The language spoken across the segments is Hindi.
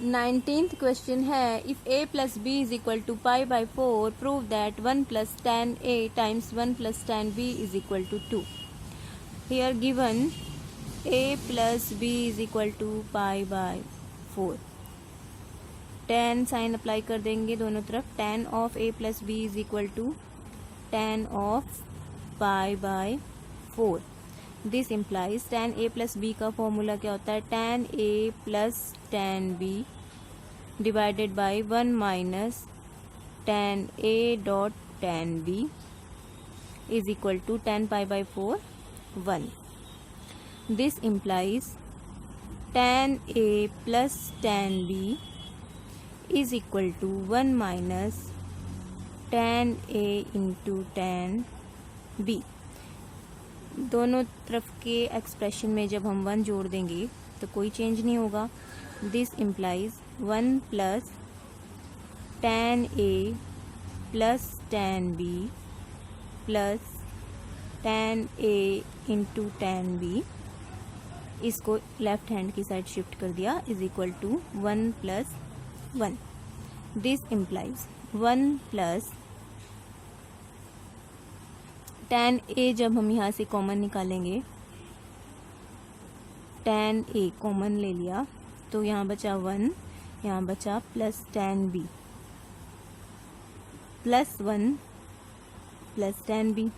19th क्वेश्चन है, if a plus b is equal to pi by 4 prove that 1 plus tan a times 1 plus tan b is equal to 2. Here given a plus b is equal to pi by 4. tan sine apply कर देंगे दोनों तरफ. tan of a plus b is equal to tan of pi by 4. This implies tan a plus b का फॉर्मूला क्या होता है, tan a plus tan b divided by 1 minus tan a dot tan b is equal to tan pi by 4 1. This implies tan a plus tan b is equal to 1 minus tan a into tan b. दोनों तरफ के एक्सप्रेशन में जब हम 1 जोड़ देंगे तो कोई चेंज नहीं होगा. This implies 1 plus tan a plus tan b plus tan a into tan b, इसको लेफ्ट हैंड की साइड शिफ्ट कर दिया, is equal to 1 plus 1. This implies 1 plus tan a जब हम यहाँ से कॉमन निकालेंगे, tan a कॉमन ले लिया तो यहाँ बचा 1, यहाँ बचा plus tan b plus 1 plus tan b.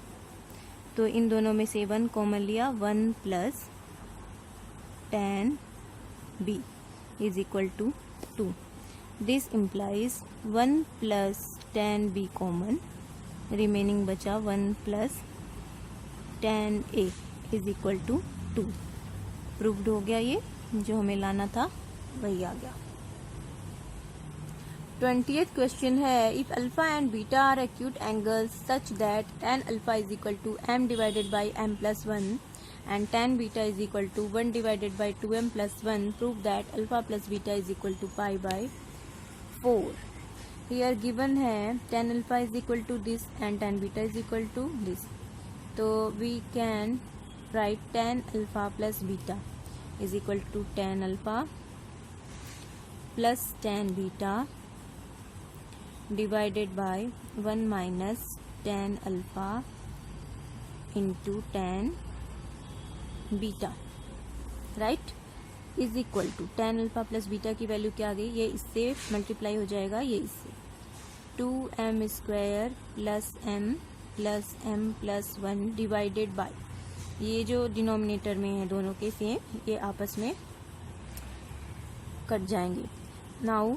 तो इन दोनों में से 1 कॉमन लिया, 1 plus tan b is equal to 2. This implies 1 plus tan b common, remaining बचा 1 plus tan a is equal to 2. Proved हो गया. ये जो हमें लाना था वही आ गया. 20th क्वेश्चन है, if alpha and beta are acute angles such that tan alpha is equal to m divided by m plus 1 and tan beta is equal to 1 divided by 2m plus 1, prove that alpha plus beta is equal to pi by 4. Here given है tan alpha is equal to this and tan beta is equal to this. तो we can write tan alpha plus beta is equal to tan alpha plus tan beta divided by 1 minus tan alpha into tan beta, right, is equal to tan alpha plus beta की वैल्यू क्या आ गई, ये इससे मल्टीप्लाई हो जाएगा, ये इससे 2m square plus m plus 1 divided bye, ये जो डिनोमिनेटर में है दोनों के सेम, ये आपस में कट जाएंगे. नाउ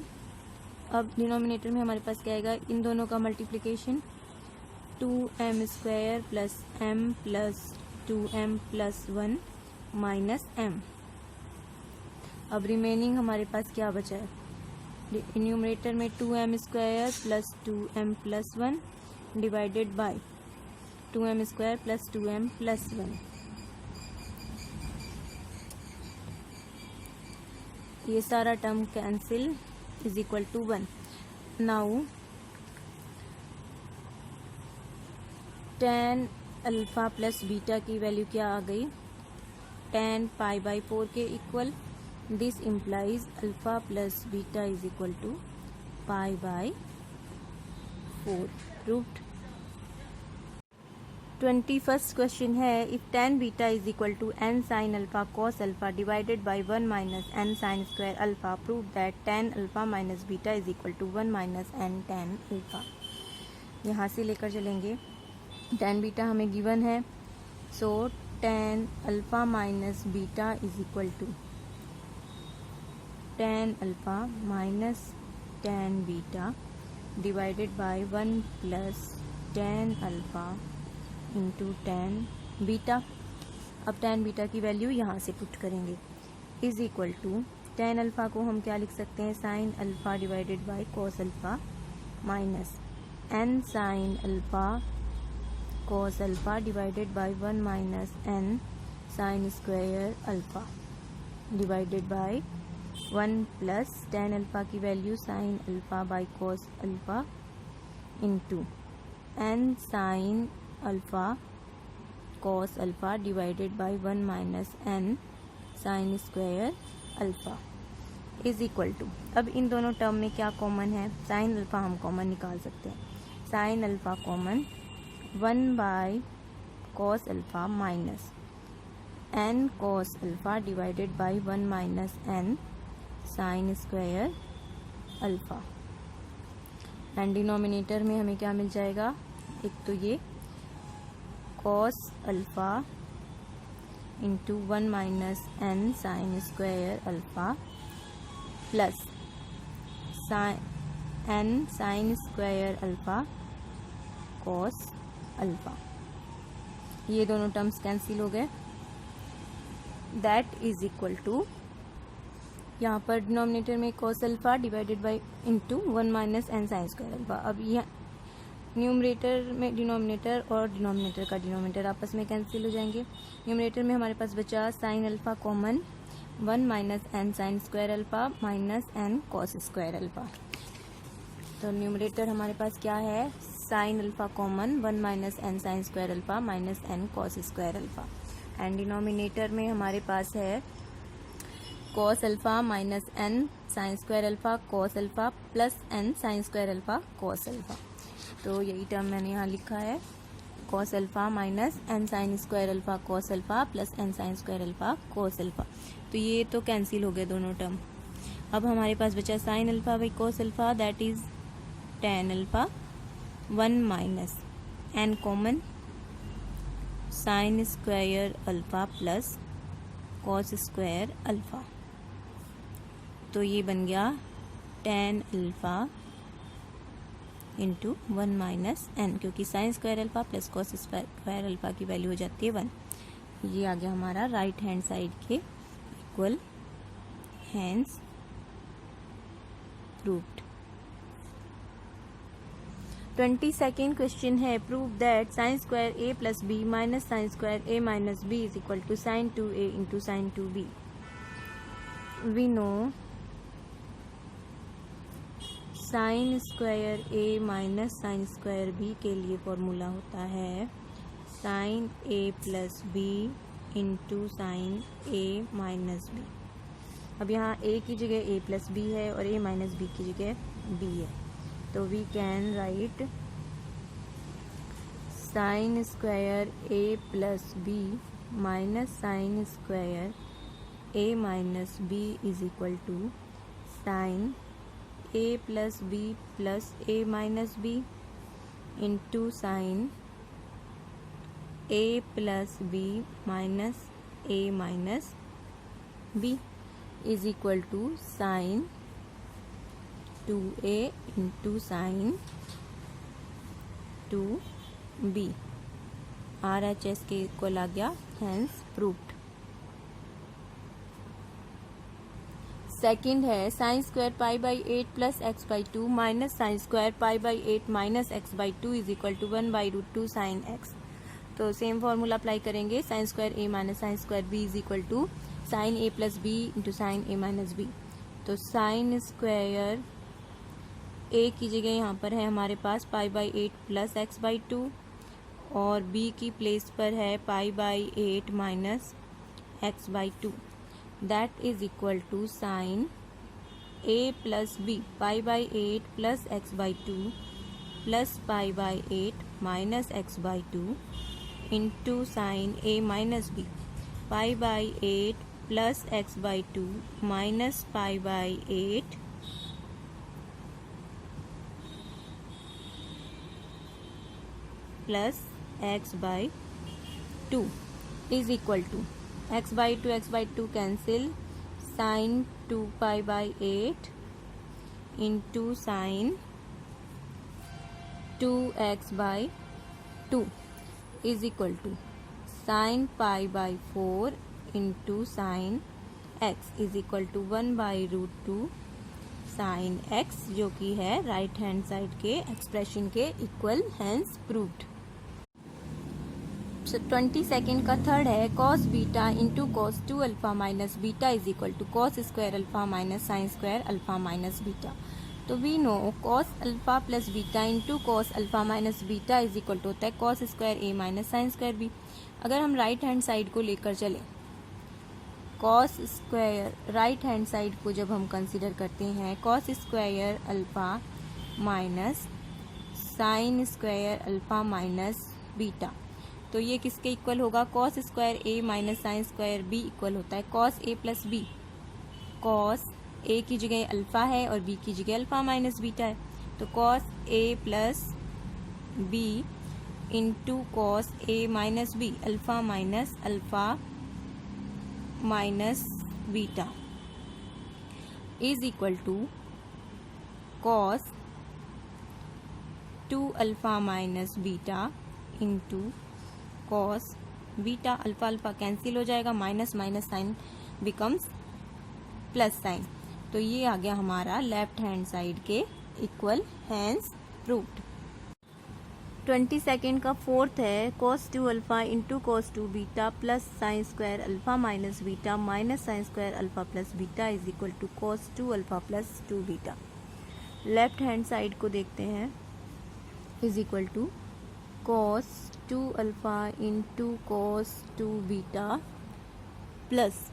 अब डिनोमिनेटर में हमारे पास क्या आएगा, इन दोनों का multiplication 2m square plus m plus 2m plus 1 minus m. अब रिमेनिंग हमारे पास क्या बचा है, न्यूमरेटर में 2m square plus 2m plus 1 divided by 2m square plus 2m plus 1. ये सारा term cancel, is equal to 1. Now tan alpha plus beta की वैल्यू क्या आ गई, tan पाई बाई 4 के equal. This implies alpha plus beta is equal to pi by 4. Proved. 21st question है, if tan beta is equal to n sine alpha cos alpha divided by 1 minus n sine square alpha, prove that tan alpha minus beta is equal to 1 minus n tan alpha. यहाँ से लेकर चलेंगे, tan बीटा हमें गिवन है, so tan alpha minus beta is equal to tan alpha minus tan beta divided by 1 plus tan alpha into tan beta. अब tan बीटा की वैल्यू यहाँ से पुट करेंगे, is equal to tan alpha को हम क्या लिख सकते हैं, sine alpha divided by cos alpha minus n sine alpha cos alpha divided by 1 minus n sine square alpha divided by 1 plus tan alpha की value sine alpha by cos alpha into n sine alpha cos alpha divided by 1 minus n sine square alpha. Is equal to, अब इन दोनों टर्म में क्या कॉमन है, साइन अल्फा हम कॉमन निकाल सकते हैं, sine alpha common 1/cos alpha minus n cos alpha divided by 1 minus n sine square alpha. And denominator में हमें क्या मिल जाएगा, एक तो ये cos alpha into 1 minus n sine square alpha plus n sine square alpha cos alpha. ये दोनों टर्म्स कैंसिल हो गए। दैट इज इक्वल टू, यहाँ पर डिनोमिनेटर में cos alpha divided by into 1 minus n sine square alpha. अब यह न्यूमरेटर में डिनोमिनेटर और डिनोमिनेटर का डिनोमिनेटर आपस में कैंसिल हो जाएंगे। न्यूमरेटर में हमारे पास बचा sine alpha common 1 minus n sine square alpha minus n cos square alpha. तो न्यूमरेटर हमारे पास क्या है, sine alpha common 1 minus n sine square alpha minus n cos square alpha. And denominator में हमारे पास है cos alpha minus n sine square alpha cos alpha plus n sine square alpha cos alpha. तो यही टर्म मैंने यहाँ लिखा है, cos alpha minus n sine square alpha cos alpha plus n sine square alpha cos alpha. तो ये तो कैंसिल हो गए दोनों टर्म। अब हमारे पास बचा sine alpha by cos alpha, that is tan alpha 1 minus n common sine square alpha plus cos square alpha. तो ये बन गया tan alpha into 1 minus n, क्योंकि sine square alpha plus cos square alpha की वैल्यू हो जाती है 1। ये आ गया हमारा राइट हैंड साइड के equal, hence proved. 22nd question है, prove that sine square a plus B minus sine square a minus b is equal to sine 2a into sine 2b। We know sine square a minus sine square b के लिए फॉर्मूला होता है sine a plus b into sine a minus b। अब यहाँ a की जगह a प्लस b है और a माइनस b की जगह b है, तो we can write sine square a plus B minus sine square a minus b is equal to sine a plus b plus a minus b into sine a plus b minus a minus b is equal to sine 2a into sine 2b। RHS के इक्वल आ गया, हेंस प्रूव्ड। सेकंड है, sine square pi by 8 plus x by 2 minus sine square pi by 8 minus x by 2 is equal to 1 by root 2 sine x. तो सेम फॉर्मूला अप्लाई करेंगे, sine square a minus sine square b is equal to sine a plus b into sine a minus b। तो साइन स्क्वायर a की जगह यहाँ पर है हमारे पास pi by 8 plus x by 2 और b की प्लेस पर है pi by 8 minus x by 2। That is equal to sine a plus b pi by 8 plus x by 2 plus pi by 8 minus x by 2 into sine a minus b pi by 8 plus x by 2 minus pi by 8 plus x by 2 is equal to x by 2 cancel, sine 2 pi by 8 into sine 2x by 2 is equal to sine pi by 4 into sine x is equal to 1 by root 2 sine x, जो कि है राइट हैंड साइड के एक्सप्रेशन के इक्वल, हेंस प्रूव्ड। 22nd का थर्ड है, cos beta into cos 2 alpha minus beta is equal to cos square alpha minus sine square alpha minus beta. तो we know cos alpha plus beta into cos alpha minus beta is equal to होता है cos square a minus sine square b। अगर हम राइट हैंड साइड को लेकर चले cos square right hand side को जब हम कंसिडर करते हैं, cos square alpha minus sine square alpha minus beta, तो ये किसके इक्वल होगा? Cos square A minus sine square B equal होता है cos A plus B. Cos A की जगह अल्फा है और बी की जगह अल्फा माइनस बीटा है, तो cos A plus b into cos a minus b, alpha minus beta is equal to cos 2 alpha minus beta into cos beta. Alpha alpha cancel हो जाएगा, minus minus sine becomes plus sine, तो ये आ गया हमारा लेफ्ट हैंड साइड के इक्वल, हैंस प्रूव्ड। 22 का फोर्थ है cos 2 alpha into cos 2 beta plus sine square alpha minus beta minus sine square alpha plus beta is equal to cos 2 alpha plus 2 beta. Left hand side को देखते हैं, is equal to cos 2 alpha into cos 2 beta plus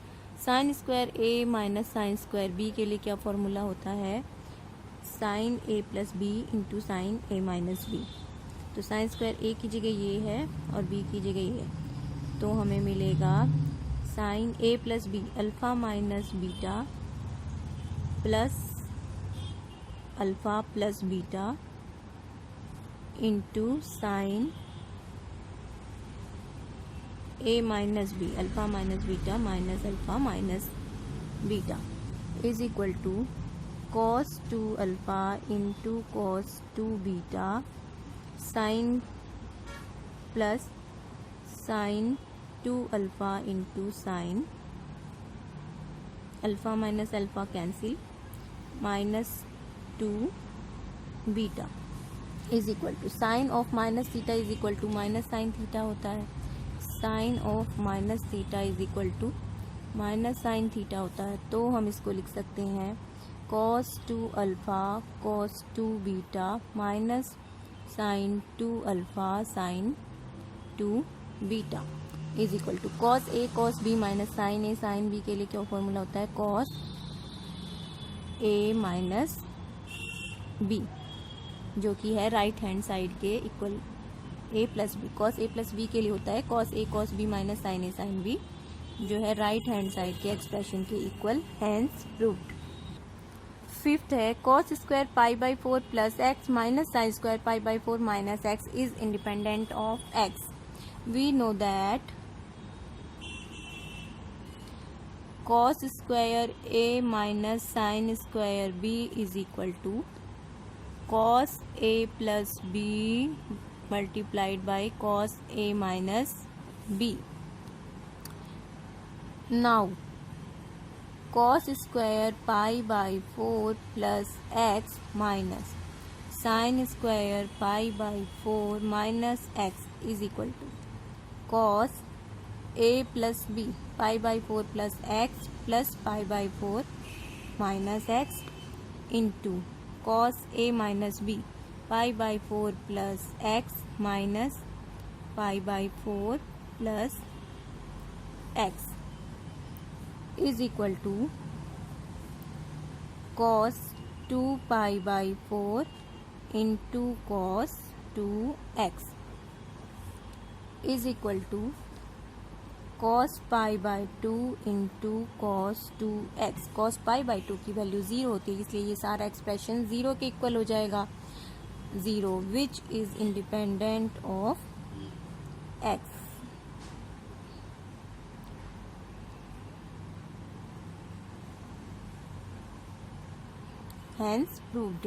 sine square a minus sine square b के लिए क्या फॉर्मूला होता है? Sine a plus b into sine a minus b, तो साइन स्क्वायर a की जगह ये है और b की जगह ये है, तो हमें मिलेगा sine a plus b alpha minus beta plus alpha plus beta into sine a minus b alpha minus beta minus alpha minus beta is equal to cos 2 alpha into cos 2 beta sine plus sine 2 alpha into sine alpha minus alpha cancel minus 2 beta is equal to sine of minus theta is equal to minus sine theta होता है, sine of minus theta is equal to minus sine theta होता है, तो हम इसको लिख सकते हैं cos 2 alpha cos 2 beta minus sine 2 alpha sine 2 beta is equal to cos a cos b minus sine a sine b के लिए क्या फॉर्मूला होता है? cos a माइनस b, जो कि है राइट हैंड साइड के equal a plus b. cos a plus b के लिए होता है cos a cos b minus sine a sine b, जो है राइट हैंड साइड के एक्सप्रेशन के इक्वल, हैंस प्रूव्ड। फिफ्थ है cos square pi by 4 plus x minus sine square pi by 4 minus x is independent of x. We know that cos square a minus sine square b is equal to cos a plus b multiplied by cos a minus b। Now cos square pi by 4 plus x minus sine square pi by 4 minus x is equal to cos a plus b pi by 4 plus x plus pi by 4 minus x into cos a minus b pi by 4 plus x minus pi by 4 plus x is equal to cos 2 pi by 4 into cos 2x is equal to cos pi by 2 into cos 2x। cos pi by 2 की वैल्यू 0 होती है, इसलिए ये सारा एक्सप्रेशन 0 के इक्वल हो जाएगा, 0 which is independent of x। Hence proved।